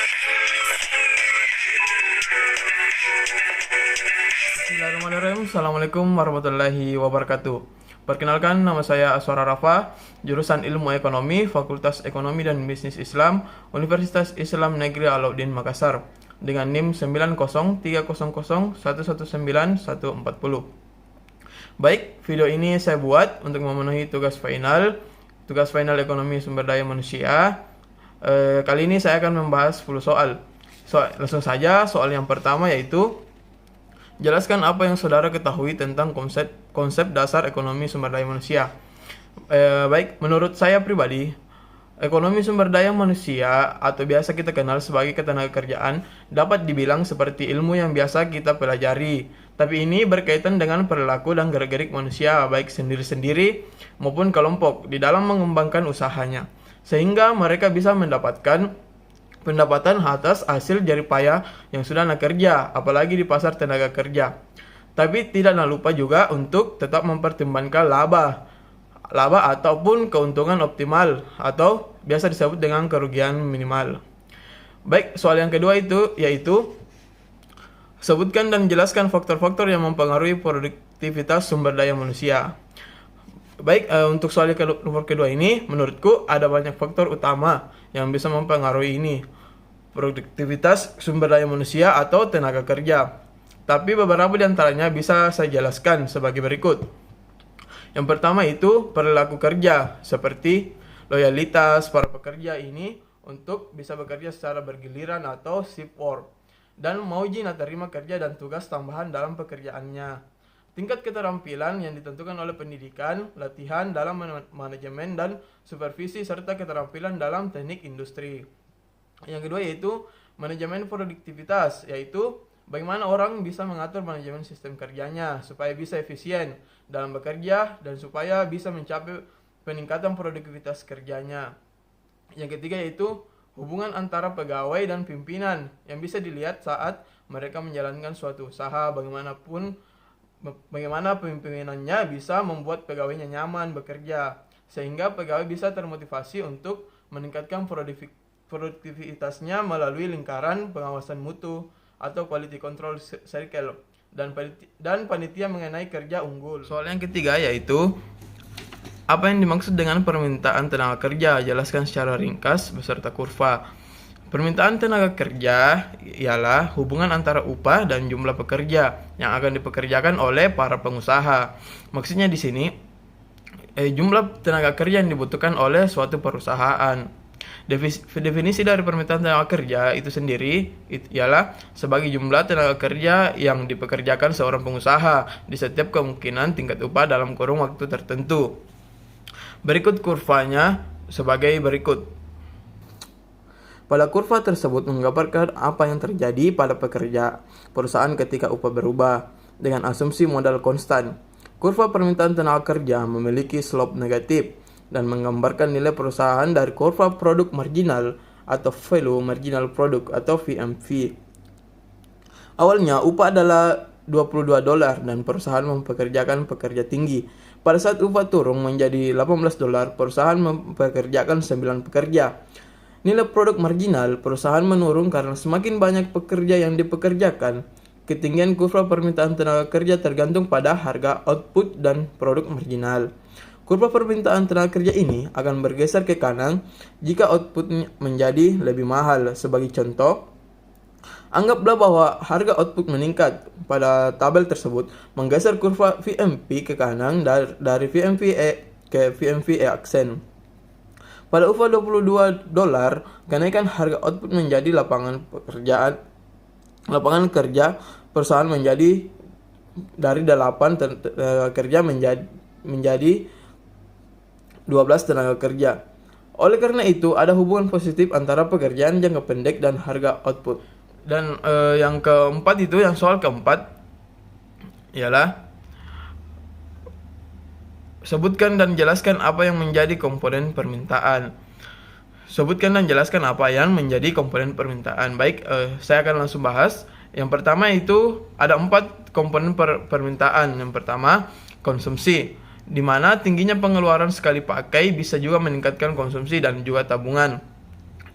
Bismillahirrahmanirrahim. Assalamualaikum warahmatullahi wabarakatuh. Perkenalkan, nama saya Aswara Rafa, jurusan Ilmu Ekonomi, Fakultas Ekonomi dan Bisnis Islam, Universitas Islam Negeri Alauddin Makassar, dengan NIM 9030011940. Baik, video ini saya buat untuk memenuhi tugas final Ekonomi Sumber Daya Manusia. Kali ini saya akan membahas 10 soal. Langsung saja, soal yang pertama yaitu jelaskan apa yang saudara ketahui tentang konsep dasar ekonomi sumber daya manusia. Baik, menurut saya pribadi, ekonomi sumber daya manusia atau biasa kita kenal sebagai ketenagakerjaan dapat dibilang seperti ilmu yang biasa kita pelajari. Tapi ini berkaitan dengan perilaku dan gerak-gerik manusia baik sendiri-sendiri maupun kelompok di dalam mengembangkan usahanya, sehingga mereka bisa mendapatkan pendapatan atas hasil jerih payah yang sudah kerja, apalagi di pasar tenaga kerja. Tapi tidak lupa juga untuk tetap mempertimbangkan laba ataupun keuntungan optimal atau biasa disebut dengan kerugian minimal. Baik, soal yang kedua yaitu sebutkan dan jelaskan faktor-faktor yang mempengaruhi produktivitas sumber daya manusia. Baik, untuk soal nomor kedua ini, menurutku ada banyak faktor utama yang bisa mempengaruhi ini produktivitas sumber daya manusia atau tenaga kerja. Tapi beberapa di antaranya bisa saya jelaskan sebagai berikut. Yang pertama itu perilaku kerja, seperti loyalitas para pekerja ini untuk bisa bekerja secara bergiliran atau shift work, dan mau terima kerja dan tugas tambahan dalam pekerjaannya. Tingkat keterampilan yang ditentukan oleh pendidikan, latihan dalam manajemen dan supervisi, serta keterampilan dalam teknik industri. Yang kedua yaitu manajemen produktivitas, yaitu bagaimana orang bisa mengatur manajemen sistem kerjanya supaya bisa efisien dalam bekerja dan supaya bisa mencapai peningkatan produktivitas kerjanya. Yang ketiga yaitu hubungan antara pegawai dan pimpinan yang bisa dilihat saat mereka menjalankan suatu usaha, bagaimana pimpinannya bisa membuat pegawainya nyaman bekerja, sehingga pegawai bisa termotivasi untuk meningkatkan produktivitasnya melalui lingkaran pengawasan mutu atau quality control circle dan panitia mengenai kerja unggul. Soal yang ketiga yaitu apa yang dimaksud dengan permintaan tenaga kerja? Jelaskan secara ringkas beserta kurva. Permintaan tenaga kerja ialah hubungan antara upah dan jumlah pekerja yang akan dipekerjakan oleh para pengusaha. Maksudnya di sini jumlah tenaga kerja yang dibutuhkan oleh suatu perusahaan. Definisi dari permintaan tenaga kerja itu sendiri ialah sebagai jumlah tenaga kerja yang dipekerjakan seorang pengusaha di setiap kemungkinan tingkat upah dalam kurun waktu tertentu. Berikut kurvanya sebagai berikut. Pada kurva tersebut menggambarkan apa yang terjadi pada perusahaan ketika upah berubah dengan asumsi modal konstan. Kurva permintaan tenaga kerja memiliki slope negatif dan menggambarkan nilai perusahaan dari kurva produk marginal atau value marginal product atau VMV. Awalnya upah adalah $22 dan perusahaan mempekerjakan pekerja tinggi. Pada saat upah turun menjadi $18, perusahaan mempekerjakan 9 pekerja. Nilai produk marginal perusahaan menurun karena semakin banyak pekerja yang dipekerjakan. Ketinggian kurva permintaan tenaga kerja tergantung pada harga output dan produk marginal. Kurva permintaan tenaga kerja ini akan bergeser ke kanan jika output menjadi lebih mahal. Sebagai contoh, anggaplah bahwa harga output meningkat. Pada tabel tersebut menggeser kurva VMP ke kanan dari VMVE ke VMVE aksen. Pada upah $22, kenaikan harga output menjadi lapangan kerja perusahaan menjadi dari 8 tenaga kerja menjadi 12 tenaga kerja. Oleh karena itu, ada hubungan positif antara pekerjaan jangka pendek dan harga output. Dan yang keempat itu, yang soal keempat ialah sebutkan dan jelaskan apa yang menjadi komponen permintaan. Sebutkan dan jelaskan apa yang menjadi komponen permintaan. Baik, saya akan langsung bahas. Yang pertama itu ada 4 komponen permintaan. Yang pertama, konsumsi, di mana tingginya pengeluaran sekali pakai bisa juga meningkatkan konsumsi dan juga tabungan.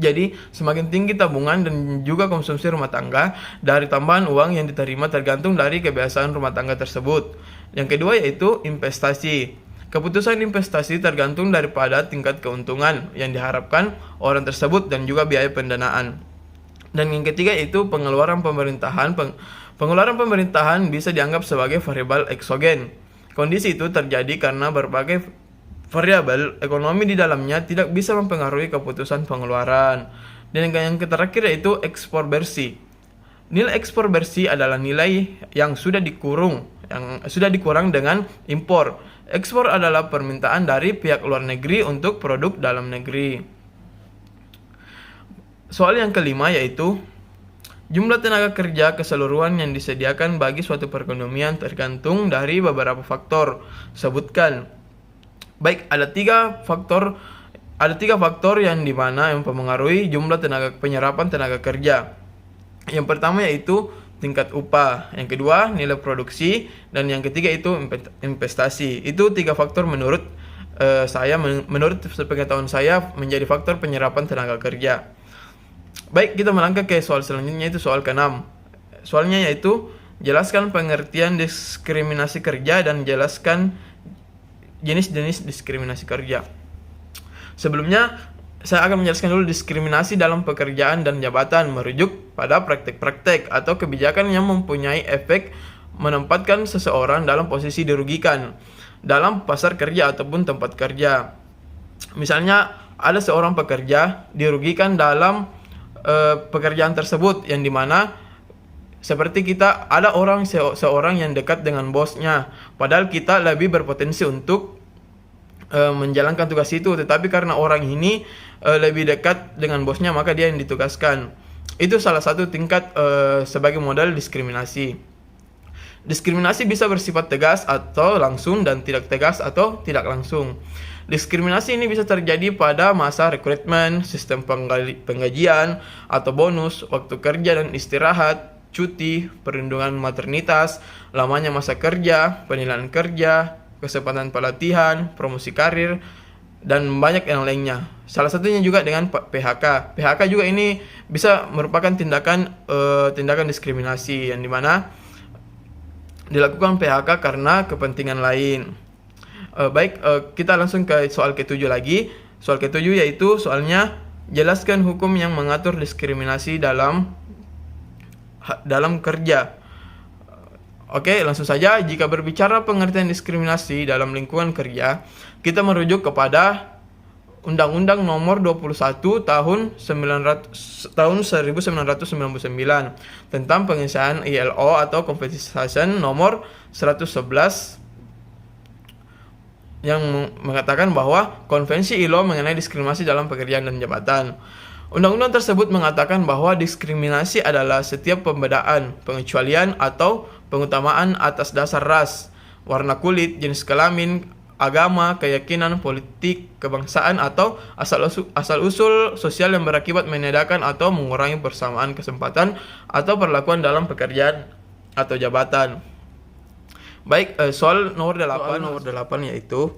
Jadi, semakin tinggi tabungan dan juga konsumsi rumah tangga, dari tambahan uang yang diterima tergantung dari kebiasaan rumah tangga tersebut. Yang kedua yaitu investasi. Keputusan investasi tergantung daripada tingkat keuntungan yang diharapkan orang tersebut dan juga biaya pendanaan. Dan yang ketiga yaitu pengeluaran pemerintahan. Pengeluaran pemerintahan bisa dianggap sebagai variabel eksogen. Kondisi itu terjadi karena berbagai variabel ekonomi di dalamnya tidak bisa mempengaruhi keputusan pengeluaran. Dan yang terakhir yaitu ekspor bersih. Nilai ekspor bersih adalah nilai yang sudah dikurang dengan impor. Ekspor adalah permintaan dari pihak luar negeri untuk produk dalam negeri. Soal yang kelima yaitu jumlah tenaga kerja keseluruhan yang disediakan bagi suatu perekonomian tergantung dari beberapa faktor. Sebutkan. Baik, ada tiga faktor yang dimana yang mempengaruhi jumlah penyerapan tenaga kerja. Yang pertama yaitu tingkat upah, yang kedua nilai produksi, dan yang ketiga itu investasi. Itu tiga faktor menurut sepengetahuan saya menjadi faktor penyerapan tenaga kerja. Baik, kita melangkah ke soal selanjutnya, itu soal ke-6. Soalnya yaitu jelaskan pengertian diskriminasi kerja dan jelaskan jenis-jenis diskriminasi kerja. Sebelumnya, saya akan menjelaskan dulu diskriminasi dalam pekerjaan dan jabatan merujuk pada praktek-praktek atau kebijakan yang mempunyai efek menempatkan seseorang dalam posisi dirugikan dalam pasar kerja ataupun tempat kerja. Misalnya, ada seorang pekerja dirugikan dalam pekerjaan tersebut, yang dimana seperti kita ada seorang yang dekat dengan bosnya, padahal kita lebih berpotensi untuk menjalankan tugas itu, tetapi karena orang ini lebih dekat dengan bosnya, maka dia yang ditugaskan. Itu salah satu tingkat sebagai modal diskriminasi. Diskriminasi bisa bersifat tegas atau langsung dan tidak tegas atau tidak langsung. Diskriminasi ini bisa terjadi pada masa rekrutmen, sistem penggajian atau bonus, waktu kerja dan istirahat, cuti, perlindungan maternitas, lamanya masa kerja, penilaian kerja, kesempatan pelatihan, promosi karir, dan banyak yang lainnya. Salah satunya juga dengan PHK. PHK juga ini bisa merupakan tindakan diskriminasi, yang dimana dilakukan PHK karena kepentingan lain. Kita langsung ke soal ke-7 lagi. Soal ke-7 yaitu soalnya jelaskan hukum yang mengatur diskriminasi dalam kerja. Oke, langsung saja. Jika berbicara pengertian diskriminasi dalam lingkungan kerja, kita merujuk kepada Undang-Undang Nomor 21 tahun 1999 tentang pengesahan ILO atau Compensation Nomor 111 yang mengatakan bahwa Konvensi ILO mengenai diskriminasi dalam pekerjaan dan jabatan. Undang-undang tersebut mengatakan bahwa diskriminasi adalah setiap pembedaan, pengecualian, atau pengutamaan atas dasar ras, warna kulit, jenis kelamin, agama, keyakinan, politik, kebangsaan, atau asal-usul sosial yang berakibat menandakan atau mengurangi persamaan kesempatan atau perlakuan dalam pekerjaan atau jabatan. Baik, soal nomor 8 yaitu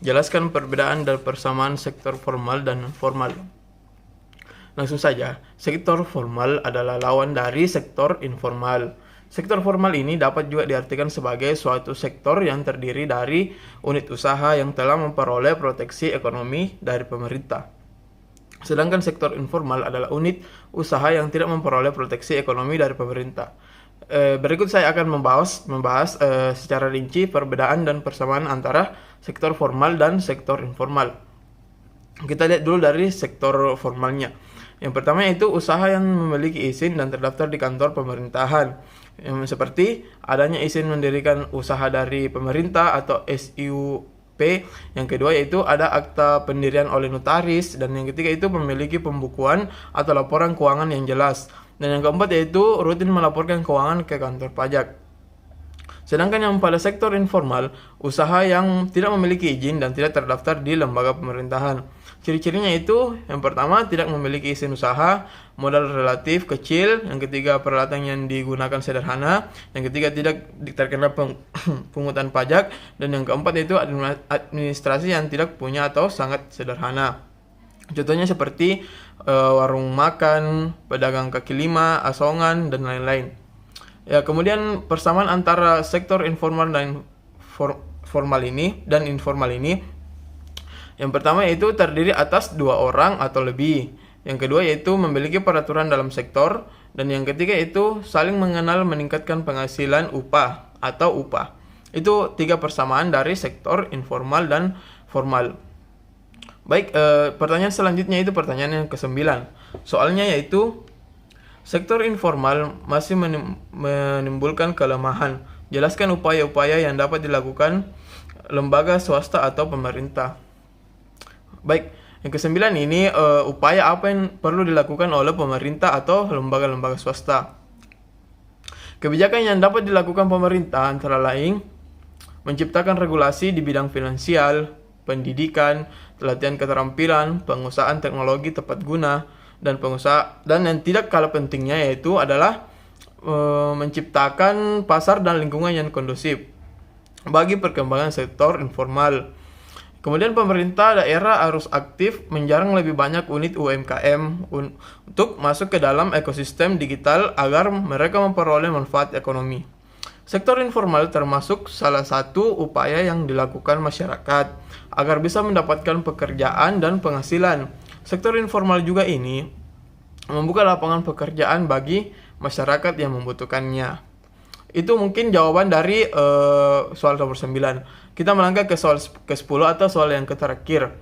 jelaskan perbedaan dan persamaan sektor formal dan formal. Langsung saja, sektor formal adalah lawan dari sektor informal. Sektor formal ini dapat juga diartikan sebagai suatu sektor yang terdiri dari unit usaha yang telah memperoleh proteksi ekonomi dari pemerintah. Sedangkan sektor informal adalah unit usaha yang tidak memperoleh proteksi ekonomi dari pemerintah. Berikut saya akan membahas secara rinci perbedaan dan persamaan antara sektor formal dan sektor informal. Kita lihat dulu dari sektor formalnya. Yang pertama yaitu usaha yang memiliki izin dan terdaftar di kantor pemerintahan. Yang seperti adanya izin mendirikan usaha dari pemerintah atau SIUP. Yang kedua yaitu ada akta pendirian oleh notaris. Dan yang ketiga itu memiliki pembukuan atau laporan keuangan yang jelas. Dan yang keempat yaitu rutin melaporkan keuangan ke kantor pajak. Sedangkan yang pada sektor informal, usaha yang tidak memiliki izin dan tidak terdaftar di lembaga pemerintahan. Ciri-cirinya itu, yang pertama tidak memiliki izin usaha, modal relatif kecil, yang ketiga peralatan yang digunakan sederhana, yang ketiga tidak terkena pungutan pajak, dan yang keempat yaitu administrasi yang tidak punya atau sangat sederhana. Contohnya seperti warung makan, pedagang kaki lima, asongan, dan lain-lain. Ya, kemudian persamaan antara sektor informal dan formal ini dan informal ini. Yang pertama yaitu terdiri atas 2 orang atau lebih. Yang kedua yaitu memiliki peraturan dalam sektor. Dan yang ketiga itu saling mengenal meningkatkan penghasilan upah atau upah. Itu 3 persamaan dari sektor informal dan formal. Baik, pertanyaan selanjutnya itu pertanyaan yang ke-9. Soalnya yaitu sektor informal masih menimbulkan kelemahan. Jelaskan upaya-upaya yang dapat dilakukan lembaga swasta atau pemerintah. Baik, yang ke-9 ini upaya apa yang perlu dilakukan oleh pemerintah atau lembaga-lembaga swasta. Kebijakan yang dapat dilakukan pemerintah antara lain menciptakan regulasi di bidang finansial, pendidikan, pelatihan keterampilan, pengusahaan teknologi tepat guna, dan yang tidak kalah pentingnya yaitu adalah menciptakan pasar dan lingkungan yang kondusif bagi perkembangan sektor informal. Kemudian pemerintah daerah harus aktif menjarang lebih banyak unit UMKM untuk masuk ke dalam ekosistem digital agar mereka memperoleh manfaat ekonomi. Sektor informal termasuk salah satu upaya yang dilakukan masyarakat agar bisa mendapatkan pekerjaan dan penghasilan. Sektor informal juga ini membuka lapangan pekerjaan bagi masyarakat yang membutuhkannya. Itu mungkin jawaban dari soal nomor 9. Kita melangkah ke soal ke-10 atau soal yang terakhir.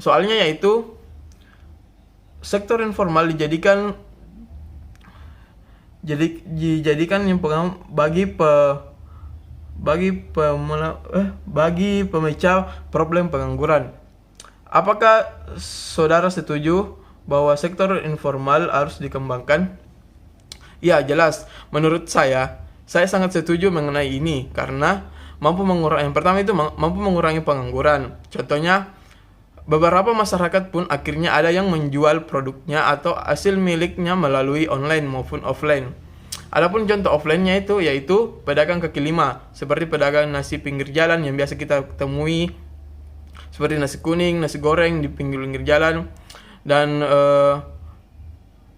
Soalnya yaitu sektor informal dijadikan yang bagi pemecah problem pengangguran. Apakah saudara setuju bahwa sektor informal harus dikembangkan? Ya, jelas. Menurut saya sangat setuju mengenai ini karena yang pertama itu mampu mengurangi pengangguran. Contohnya, beberapa masyarakat pun akhirnya ada yang menjual produknya atau hasil miliknya melalui online maupun offline. Adapun contoh offline-nya itu yaitu pedagang kaki lima, seperti pedagang nasi pinggir jalan yang biasa kita temui, seperti nasi kuning, nasi goreng di pinggir-pinggir jalan, dan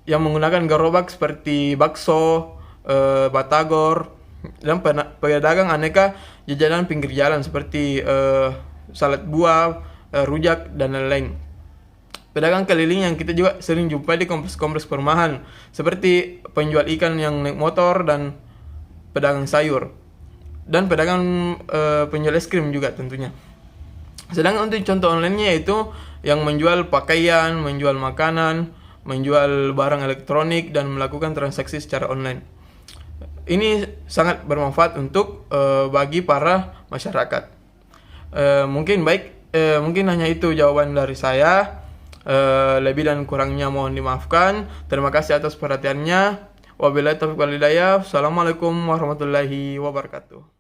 yang menggunakan gerobak seperti bakso, batagor, dan pedagang aneka jajanan pinggir jalan seperti salad buah, rujak, dan lain-lain. Pedagang keliling yang kita juga sering jumpai di kompleks-kompleks perumahan, seperti penjual ikan yang naik motor dan pedagang sayur, dan pedagang penjual es krim juga tentunya. Sedangkan untuk contoh online-nya yaitu yang menjual pakaian, menjual makanan, menjual barang elektronik, dan melakukan transaksi secara online. Ini sangat bermanfaat untuk bagi para masyarakat. Mungkin hanya itu jawaban dari saya. Lebih dan kurangnya mohon dimaafkan. Terima kasih atas perhatiannya. Wabillahi taufiq wal hidayah. Assalamualaikum warahmatullahi wabarakatuh.